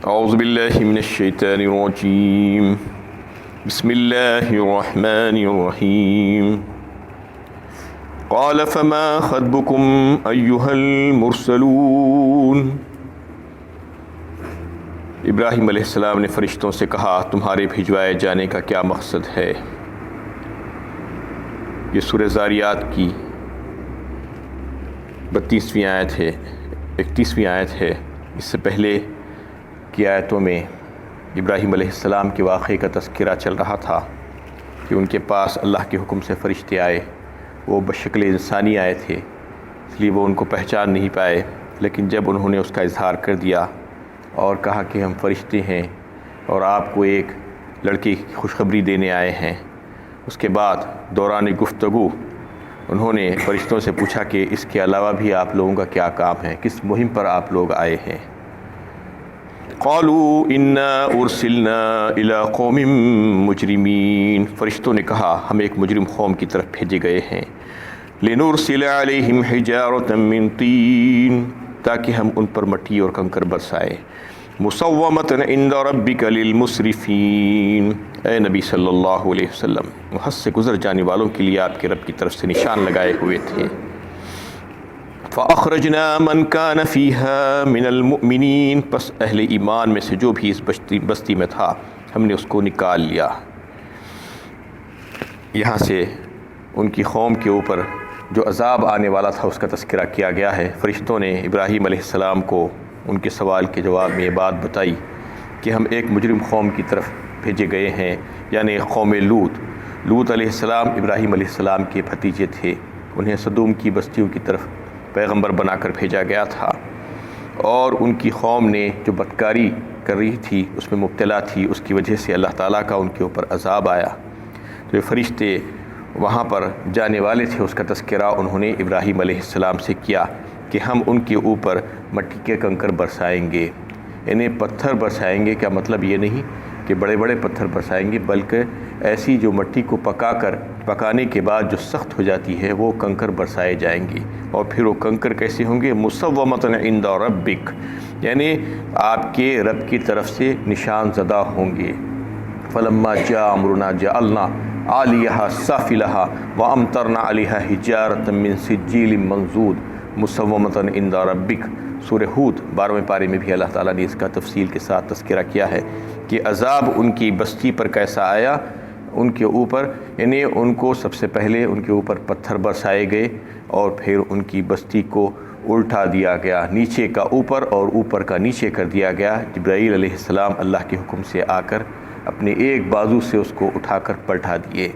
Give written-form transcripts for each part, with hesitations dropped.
اعوذ باللہ من الشیطان الرجیم بسم اللہ الرحمن الرحیم قال فما خطبكم ایھا المرسلون۔ ابراہیم علیہ السلام نے فرشتوں سے کہا تمہارے بھجوائے جانے کا کیا مقصد ہے؟ یہ سورہ زاریات کی 32ویں آیت ہے، 31ویں آیت ہے۔ اس سے پہلے کی آیتوں میں ابراہیم علیہ السلام کے واقعے کا تذکرہ چل رہا تھا کہ ان کے پاس اللہ کے حکم سے فرشتے آئے، وہ بشکل انسانی آئے تھے، اس لیے وہ ان کو پہچان نہیں پائے، لیکن جب انہوں نے اس کا اظہار کر دیا اور کہا کہ ہم فرشتے ہیں اور آپ کو ایک لڑکی کی خوشخبری دینے آئے ہیں، اس کے بعد دوران گفتگو انہوں نے فرشتوں سے پوچھا کہ اس کے علاوہ بھی آپ لوگوں کا کیا کام ہے، کس مہم پر آپ لوگ آئے ہیں؟ قالوا انا ارسلنا الى قوم مجرمین، فرشتوں نے کہا ہم ایک مجرم قوم کی طرف بھیجے گئے ہیں، لنرسل علیہم حجارۃ من طین، تاکہ ہم ان پر مٹی اور کنکر برسائیں، مسومۃ عند ربک للمسرفین، اے نبی صلی اللہ علیہ وسلم وہ حد سے گزر جانے والوں کے لیے آپ کے رب کی طرف سے نشان لگائے ہوئے تھے۔ فَأَخْرَجْنَا مَنْ كَانَ فِيهَا مِنَ الْمُؤْمِنِينَ، پس اہل ایمان میں سے جو بھی اس بستی میں تھا ہم نے اس کو نکال لیا۔ یہاں سے ان کی قوم کے اوپر جو عذاب آنے والا تھا اس کا تذکرہ کیا گیا ہے۔ فرشتوں نے ابراہیم علیہ السلام کو ان کے سوال کے جواب میں یہ بات بتائی کہ ہم ایک مجرم قوم کی طرف بھیجے گئے ہیں، یعنی قوم لوط علیہ السلام ابراہیم علیہ السلام کے بھتیجے تھے، انہیں صدوم کی بستیوں کی طرف پیغمبر بنا کر بھیجا گیا تھا، اور ان کی قوم نے جو بدکاری کر رہی تھی اس میں مبتلا تھی، اس کی وجہ سے اللہ تعالیٰ کا ان کے اوپر عذاب آیا۔ تو یہ فرشتے وہاں پر جانے والے تھے، اس کا تذکرہ انہوں نے ابراہیم علیہ السلام سے کیا کہ ہم ان کے اوپر مٹی کے کنکر برسائیں گے، یعنی پتھر برسائیں گے۔ کیا مطلب یہ نہیں کہ بڑے بڑے پتھر برسائیں گے، بلکہ ایسی جو مٹی کو پکانے کے بعد جو سخت ہو جاتی ہے وہ کنکر برسائے جائیں گے، اور پھر وہ کنکر کیسے ہوں گے؟ مسومۃ عند ربک، یعنی آپ کے رب کی طرف سے نشان زدہ ہوں گے۔ فلما جاء امرنا جعلنا عالیہا سافلہا وامطرنا علیہا حجارۃ من سجیل منضود مسومۃ عند ربک۔ سورہ ہود 12ویں پارے میں بھی اللہ تعالیٰ نے اس کا تفصیل کے ساتھ تذکرہ کیا ہے کہ عذاب ان کی بستی پر کیسا آیا۔ ان کے اوپر یعنی ان کو سب سے پہلے ان کے اوپر پتھر برسائے گئے، اور پھر ان کی بستی کو الٹا دیا گیا، نیچے کا اوپر اور اوپر کا نیچے کر دیا گیا۔ جبرائیل علیہ السلام اللہ کے حکم سے آ کر اپنے ایک بازو سے اس کو اٹھا کر پلٹا دیے،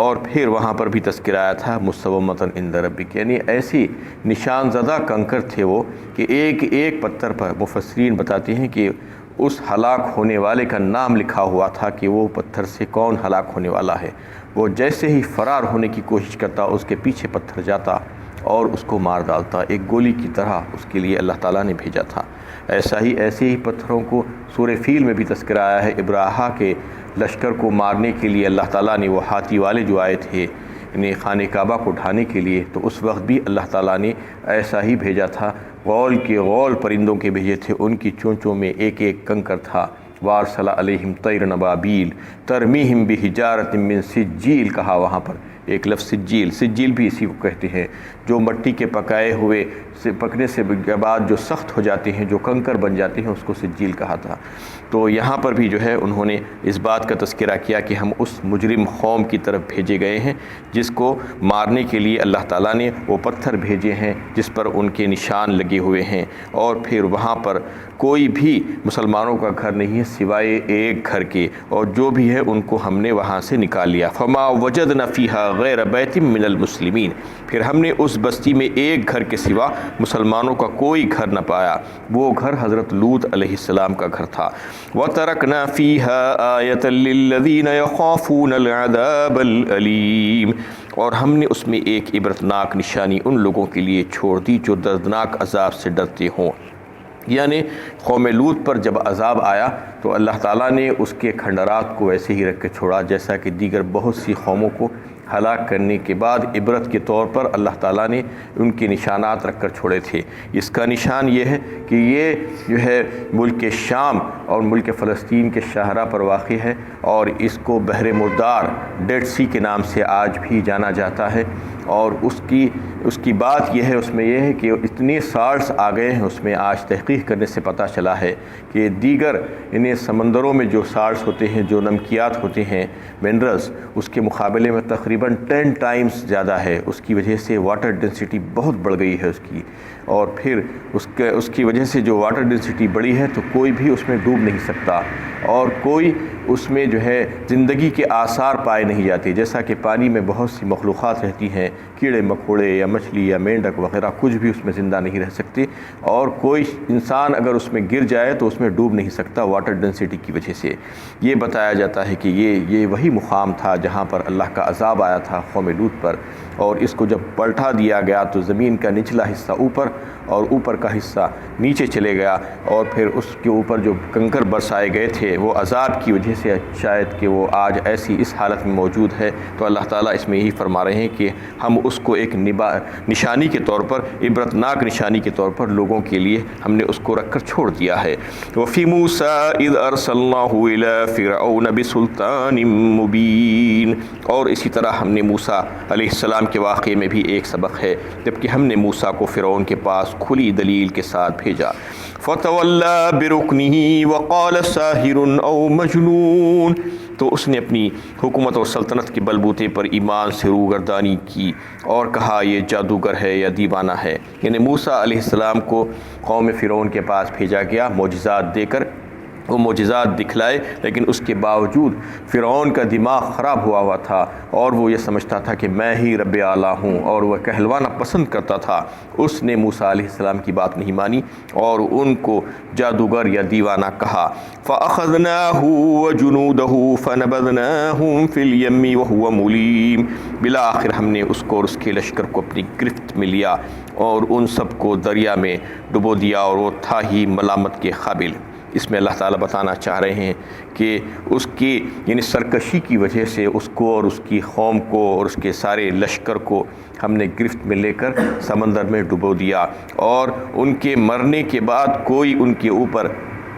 اور پھر وہاں پر بھی تذکرہ آیا تھا مسومۃ عند ربک، یعنی ایسی نشان زدہ کنکر تھے وہ کہ ایک ایک پتھر پر مفسرین بتاتے ہیں کہ اس ہلاک ہونے والے کا نام لکھا ہوا تھا کہ وہ پتھر سے کون ہلاک ہونے والا ہے۔ وہ جیسے ہی فرار ہونے کی کوشش کرتا اس کے پیچھے پتھر جاتا اور اس کو مار ڈالتا، ایک گولی کی طرح اس کے لیے اللہ تعالیٰ نے بھیجا تھا۔ ایسے ہی پتھروں کو سورہ فیل میں بھی تذکرہ آیا ہے، ابراہا کے لشکر کو مارنے کے لیے اللہ تعالیٰ نے وہ ہاتھی والے جو آئے تھے انہیں خانہ کعبہ کو اٹھانے کے لیے، تو اس وقت بھی اللہ تعالیٰ نے ایسا ہی بھیجا تھا، غول کے غول پرندوں کے بھیجے تھے، ان کی چونچوں میں ایک ایک کنکر تھا۔ وارسل علیہم طیر نبابیل ترمیہم بحجارۃ من سجیل، کہا وہاں پر ایک لفظ سجیل بھی اسی کو کہتے ہیں، جو مٹی کے پکائے ہوئے پکنے سے بعد جو سخت ہو جاتے ہیں، جو کنکر بن جاتے ہیں، اس کو سجیل کہا تھا۔ تو یہاں پر بھی جو ہے انہوں نے اس بات کا تذکرہ کیا کہ ہم اس مجرم قوم کی طرف بھیجے گئے ہیں جس کو مارنے کے لیے اللہ تعالیٰ نے وہ پتھر بھیجے ہیں جس پر ان کے نشان لگے ہوئے ہیں، اور پھر وہاں پر کوئی بھی مسلمانوں کا گھر نہیں ہے سوائے ایک گھر کے، اور جو بھی ہے ان کو ہم نے وہاں سے نکال لیا۔ فما وجدنا فیہا غیر بیت من المسلمین، پھر ہم نے اس بستی میں ایک گھر کے سوا مسلمانوں کا کوئی گھر نہ پایا، وہ گھر حضرت لوط علیہ السلام کا گھر تھا۔ وَتَرَكْنَا فِيهَا آیَةً لِّلَّذِينَ يَخَافُونَ الْعَذَابَ الْأَلِيمَ، اور ہم نے اس میں ایک عبرتناک نشانی ان لوگوں کے لیے چھوڑ دی جو دردناک عذاب سے ڈرتے ہوں۔ یعنی قوم لوط پر جب عذاب آیا تو اللہ تعالیٰ نے اس کے کھنڈرات کو ایسے ہی رکھ کے چھوڑا جیسا کہ دیگر بہت سی قوموں کو ہلاک کرنے کے بعد عبرت کے طور پر اللہ تعالیٰ نے ان کے نشانات رکھ کر چھوڑے تھے۔ اس کا نشان یہ ہے کہ یہ جو ہے ملک شام اور ملک فلسطین کے شاہراہ پر واقع ہے، اور اس کو بحر مردار ڈیڈ سی کے نام سے آج بھی جانا جاتا ہے۔ اور اس کی بات یہ ہے، اس میں یہ ہے کہ اتنے سالٹس آ گئے ہیں، اس میں آج تحقیق کرنے سے پتہ چلا ہے کہ دیگر انہیں سمندروں میں جو سالٹس ہوتے ہیں، جو نمکیات ہوتے ہیں، منرلز، اس کے مقابلے میں تقریباً 10 ٹائمز زیادہ ہے۔ اس کی وجہ سے واٹر ڈینسٹی بہت بڑھ گئی ہے اس کی، اور پھر اس کی وجہ سے جو واٹر ڈینسٹی بڑی ہے تو کوئی بھی اس میں ڈوب نہیں سکتا، اور کوئی اس میں جو ہے زندگی کے آثار پائے نہیں جاتے۔ جیسا کہ پانی میں بہت سی مخلوقات رہتی ہیں، کیڑے مکوڑے یا مچھلی یا مینڈک وغیرہ، کچھ بھی اس میں زندہ نہیں رہ سکتے، اور کوئی انسان اگر اس میں گر جائے تو اس میں ڈوب نہیں سکتا واٹر ڈینسٹی کی وجہ سے۔ یہ بتایا جاتا ہے کہ یہ وہی مقام تھا جہاں پر اللہ کا عذاب آیا تھا قوم لوط پر، اور اس کو جب پلٹا دیا گیا تو زمین کا نچلا حصہ اوپر اور اوپر کا حصہ نیچے چلے گیا، اور پھر اس کے اوپر جو کنکر برسائے گئے تھے وہ عذاب کی وجہ سے شاید کہ وہ آج ایسی اس حالت میں موجود ہے۔ تو اللہ تعالیٰ اس میں یہی فرما رہے ہیں کہ ہم اس کو ایک نشانی کے طور پر، عبرتناک نشانی کے طور پر لوگوں کے لیے ہم نے اس کو رکھ کر چھوڑ دیا ہے۔ وَفِي مُوسَىٰ إِذْ أَرْسَلْنَاهُ إِلَىٰ فِرْعَوْنَ بِسُلْطَانٍ مُّبِينٍ، اور اسی طرح ہم نے موسیٰ علیہ السلام کے واقعے میں بھی ایک سبق ہے، جبکہ ہم نے موسیٰ کو فرعون کے پاس کھلی دلیل کے ساتھ بھیجا۔ فَتَوَلَّىٰ بِرُكْنِهِ وَقَالَ سَاحِرٌ أَوْ مَجْنُونٌ، تو اس نے اپنی حکومت اور سلطنت کے بلبوتے پر ایمان سے روگردانی کی اور کہا یہ جادوگر ہے یا دیوانہ ہے۔ یعنی موسیٰ علیہ السلام کو قوم فرعون کے پاس بھیجا گیا معجزات دے کر، وہ معجزات دکھلائے، لیکن اس کے باوجود فرعون کا دماغ خراب ہوا تھا، اور وہ یہ سمجھتا تھا کہ میں ہی رب اعلیٰ ہوں، اور وہ کہلوانا پسند کرتا تھا۔ اس نے موسیٰ علیہ السلام کی بات نہیں مانی اور ان کو جادوگر یا دیوانہ کہا۔ فَأَخَذْنَاهُ وَجُنُودَهُ فَنَبَذْنَاهُمْ فِي الْيَمِّ وَهُوَ مُلِيمٌ، بالآخر ہم نے اس کو اور اس کے لشکر کو اپنی گرفت میں لیا اور ان سب کو دریا میں ڈبو دیا، اور وہ تھا ہی ملامت کے قابل۔ اس میں اللہ تعالیٰ بتانا چاہ رہے ہیں کہ اس کی یعنی سرکشی کی وجہ سے اس کو اور اس کی قوم کو اور اس کے سارے لشکر کو ہم نے گرفت میں لے کر سمندر میں ڈبو دیا، اور ان کے مرنے کے بعد کوئی ان کے اوپر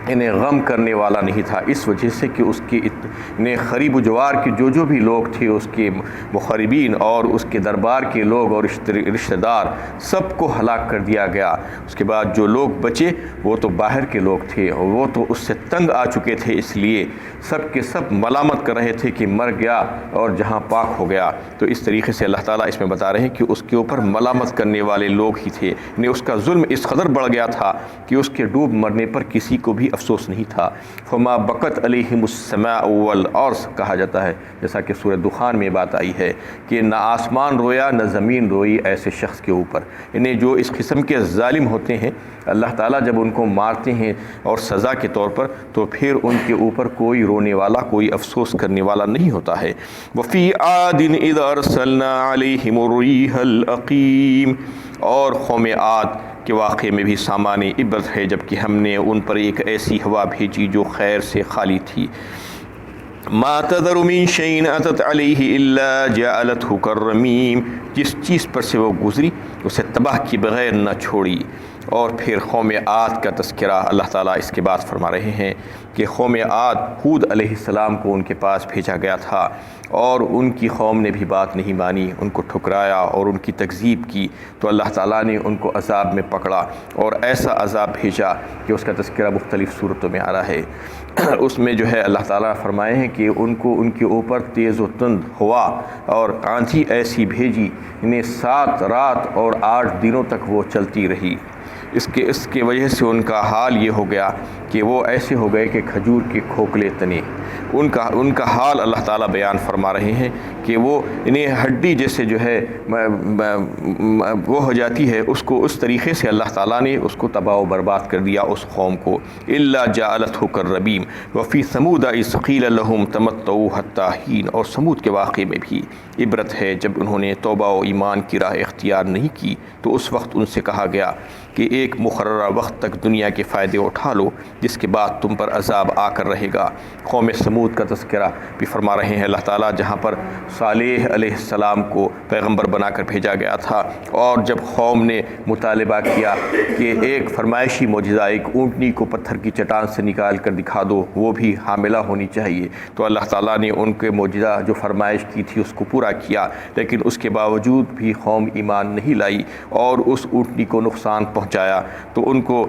انہیں غم کرنے والا نہیں تھا، اس وجہ سے کہ اس کے اتنے خریب و جوار کے جو بھی لوگ تھے، اس کے مخربین اور اس کے دربار کے لوگ اور رشتہ دار، سب کو ہلاک کر دیا گیا۔ اس کے بعد جو لوگ بچے وہ تو باہر کے لوگ تھے، اور وہ تو اس سے تنگ آ چکے تھے، اس لیے سب کے سب ملامت کر رہے تھے کہ مر گیا اور جہاں پاک ہو گیا۔ تو اس طریقے سے اللہ تعالیٰ اس میں بتا رہے ہیں کہ اس کے اوپر ملامت کرنے والے لوگ ہی تھے، یعنی اس کا ظلم اس قدر بڑھ گیا تھا کہ اس کے ڈوب مرنے پر کسی کو بھی افسوس نہیں تھا۔ فما بقت علیہم السماء والارض کہا جاتا ہے، جیسا کہ سورہ دخان میں بات آئی ہے کہ نہ آسمان رویا نہ زمین روئی ایسے شخص کے اوپر، یعنی جو اس قسم کے ظالم ہوتے ہیں، اللہ تعالیٰ جب ان کو مارتے ہیں اور سزا کے طور پر، تو پھر ان کے اوپر کوئی رونے والا، کوئی افسوس کرنے والا نہیں ہوتا ہے۔ وفی عاد اذ ارسلنا علیہم الریح العقیم، اور قوم عاد کے واقعے میں بھی سامان عبرت ہے، جبکہ ہم نے ان پر ایک ایسی ہوا بھیجی جو خیر سے خالی تھی۔ ما تذر من شيء اتت عليه الا جعلته كالرميم، جس چیز پر سے وہ گزری اسے تباہ کی بغیر نہ چھوڑی۔ اور پھر قوم عاد کا تذکرہ اللہ تعالیٰ اس کے بعد فرما رہے ہیں کہ قوم عاد ہود علیہ السلام کو ان کے پاس بھیجا گیا تھا، اور ان کی قوم نے بھی بات نہیں مانی، ان کو ٹھکرایا اور ان کی تکذیب کی، تو اللہ تعالیٰ نے ان کو عذاب میں پکڑا اور ایسا عذاب بھیجا کہ اس کا تذکرہ مختلف صورتوں میں آ رہا ہے۔ اس میں جو ہے اللہ تعالیٰ فرمائے ہیں کہ ان کے اوپر تیز و تند ہوا اور آندھی ایسی بھیجی، انہیں 7 رات اور 8 دنوں تک وہ چلتی رہی۔ اس کے وجہ سے ان کا حال یہ ہو گیا کہ وہ ایسے ہو گئے کہ کھجور کے کھوکھلے تنے، ان کا حال اللہ تعالیٰ بیان فرما رہے ہیں کہ وہ انہیں ہڈی جیسے جو ہے وہ ہو جاتی ہے، اس کو اس طریقے سے اللہ تعالیٰ نے اس کو تباہ و برباد کر دیا اس قوم کو۔ الا جعلته كالرميم وفي ثمود اذ قيل لهم تمتعوا حتى حين، اور سمود کے واقعے میں بھی عبرت ہے، جب انہوں نے توبہ و ایمان کی راہ اختیار نہیں کی تو اس وقت ان سے کہا گیا کہ ایک مقررہ وقت تک دنیا کے فائدے اٹھا لو جس کے بعد تم پر عذاب آ کر رہے گا۔ قوم سمود کا تذکرہ بھی فرما رہے ہیں اللہ تعالیٰ، جہاں پر صالح علیہ السلام کو پیغمبر بنا کر بھیجا گیا تھا، اور جب قوم نے مطالبہ کیا کہ ایک فرمائشی معجزہ، ایک اونٹنی کو پتھر کی چٹان سے نکال کر دکھا دو، وہ بھی حاملہ ہونی چاہیے، تو اللہ تعالیٰ نے ان کے معجزہ جو فرمائش کی تھی اس کو پورا کیا، لیکن اس کے باوجود بھی قوم ایمان نہیں لائی اور اس اونٹنی کو نقصان پہنچایا۔ تو ان کو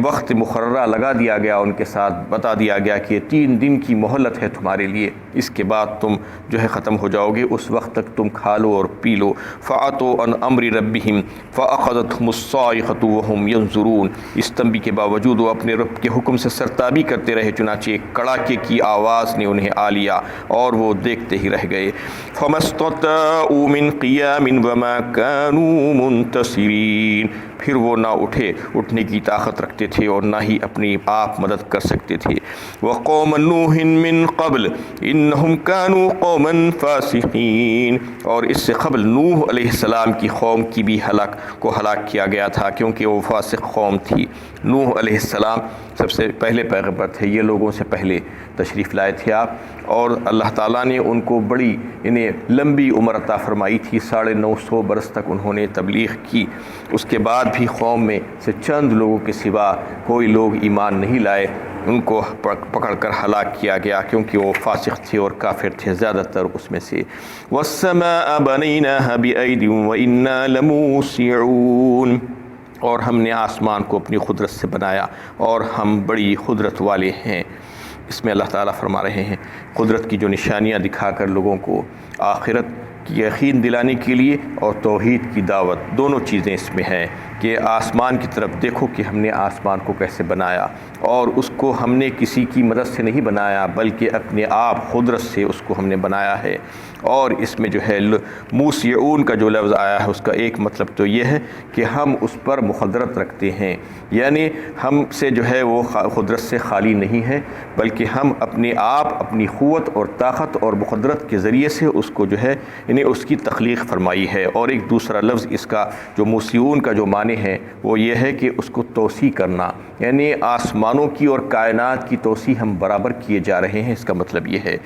وقت مقررہ لگا دیا گیا، ان کے ساتھ بتا دیا گیا کہ 3 دن کی مہلت ہے تمہارے لیے، اس کے بعد تم جو ہے ختم ہو جاؤ گے، اس وقت تک تم کھا لو اور پی لو۔ فَعَتُوا عَنْ أَمْرِ رَبِّهِمْ فَأَخَذَتْهُمُ الصَّاعِقَةُ وَهُمْ يَنْظُرُونَ، اس تنبیہ کے باوجود وہ اپنے رب کے حکم سے سرتابی کرتے رہے، چنانچہ ایک کڑاکے کی آواز نے انہیں آ لیا اور وہ دیکھتے ہی رہ گئے۔ فَمَا اسْتَطَاعُوا مِنْ قِيَامٍ وَمَا كَانُوا مُنْتَصِرِينَ، پھر وہ نہ اٹھنے کی طاقت رکھتے تھے اور نہ ہی اپنی آپ مدد کر سکتے تھے۔ وَقَوْمَ نُوحٍ مِّن قَبْلُ إِنَّهُمْ كَانُوا قَوْمًا فَاسِقِينَ، اور اس سے قبل نوح علیہ السلام کی قوم کی بھی ہلاک کیا گیا تھا، کیونکہ وہ فاسق قوم تھی۔ نوح علیہ السلام سب سے پہلے پیغمبر تھے، یہ لوگوں سے پہلے تشریف لائے تھے آپ، اور اللہ تعالیٰ نے ان کو بڑی لمبی عمر عطا فرمائی تھی، 950 برس تک انہوں نے تبلیغ کی۔ اس کے بعد بھی قوم میں سے چند لوگوں کے سوا کوئی لوگ ایمان نہیں لائے، ان کو پکڑ کر ہلاک کیا گیا، کیونکہ وہ فاسق تھے اور کافر تھے زیادہ تر اس میں سے۔ وَالسَّمَاءَ بَنَيْنَاهَا بِأَيْدٍ وَإِنَّا لَمُوسِعُونَ، اور ہم نے آسمان کو اپنی قدرت سے بنایا اور ہم بڑی قدرت والے ہیں۔ اس میں اللہ تعالیٰ فرما رہے ہیں قدرت کی جو نشانیاں دکھا کر لوگوں کو آخرت کی یقین دلانے کے لیے اور توحید کی دعوت، دونوں چیزیں اس میں ہیں کہ آسمان کی طرف دیکھو کہ ہم نے آسمان کو کیسے بنایا، اور اس کو ہم نے کسی کی مدد سے نہیں بنایا بلکہ اپنے آپ قدرت سے اس کو ہم نے بنایا ہے۔ اور اس میں جو ہے موسعون کا جو لفظ آیا ہے اس کا ایک مطلب تو یہ ہے کہ ہم اس پر مقدرت رکھتے ہیں، یعنی ہم سے جو ہے وہ قدرت سے خالی نہیں ہے، بلکہ ہم اپنے آپ اپنی قوت اور طاقت اور مقدرت کے ذریعے سے اس کو جو ہے اس کی تخلیق فرمائی ہے۔ اور ایک دوسرا لفظ اس کا جو موسعون کا جو معنی ہے وہ یہ ہے کہ اس کو توسیع کرنا، یعنی آسمانوں کی اور کائنات کی توسیع ہم برابر کیے جا رہے ہیں۔ اس کا مطلب یہ ہے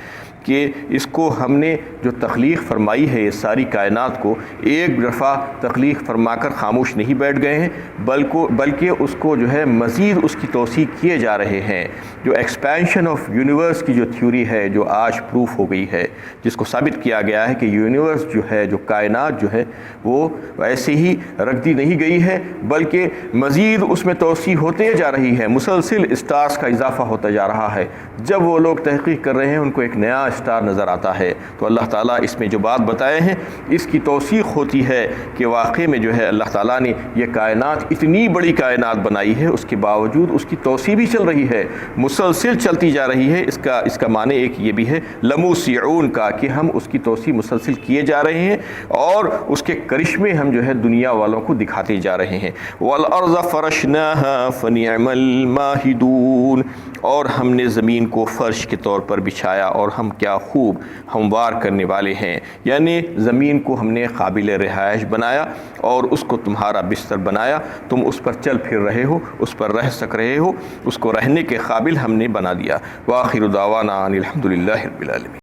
کہ اس کو ہم نے جو تخلیق فرمائی ہے، یہ ساری کائنات کو ایک دفعہ تخلیق فرما کر خاموش نہیں بیٹھ گئے ہیں، بلکہ اس کو جو ہے مزید اس کی توسیع کیے جا رہے ہیں۔ جو ایکسپینشن آف یونیورس کی جو تھیوری ہے، جو آج پروف ہو گئی ہے، جس کو ثابت کیا گیا ہے کہ یونیورس جو ہے، جو کائنات جو ہے وہ ایسے ہی رکھ دی نہیں گئی ہے، بلکہ مزید اس میں توسیع ہوتے جا رہی ہے، مسلسل اسٹارز کا اضافہ ہوتا جا رہا ہے۔ جب وہ لوگ تحقیق کر رہے ہیں ان کو ایک نیا اسٹار نظر آتا ہے، تو اللہ تعالیٰ اس میں جو بات بتائے ہیں اس کی توثیق ہوتی ہے کہ واقعی میں جو ہے اللہ تعالیٰ نے یہ کائنات، اتنی بڑی کائنات بنائی ہے، اس کے باوجود اس کی توسیع بھی چل رہی ہے، مسلسل چلتی جا رہی ہے۔ اس کا معنی ایک یہ بھی ہے لموسعون کا، کہ ہم اس کی توسیع مسلسل کیے جا رہے ہیں اور اس کے کرشمے ہم جو ہے دنیا والوں کو دکھاتے جا رہے ہیں۔ وَالْأَرْضَ فَرَشْنَاهَا فَنِعْمَ الْمَاهِدُونَ، اور ہم نے زمین کو فرش کے طور پر بچھایا اور ہم کیا خوب ہموار کرنے والے ہیں، یعنی زمین کو ہم نے قابل رہائش بنایا اور اس کو تمہارا بستر بنایا، تم اس پر چل پھر رہے ہو، اس پر رہ سک رہے ہو، اس کو رہنے کے قابل ہم نے بنا دیا۔ وآخر دعوانا ان الحمد للہ رب العالمین۔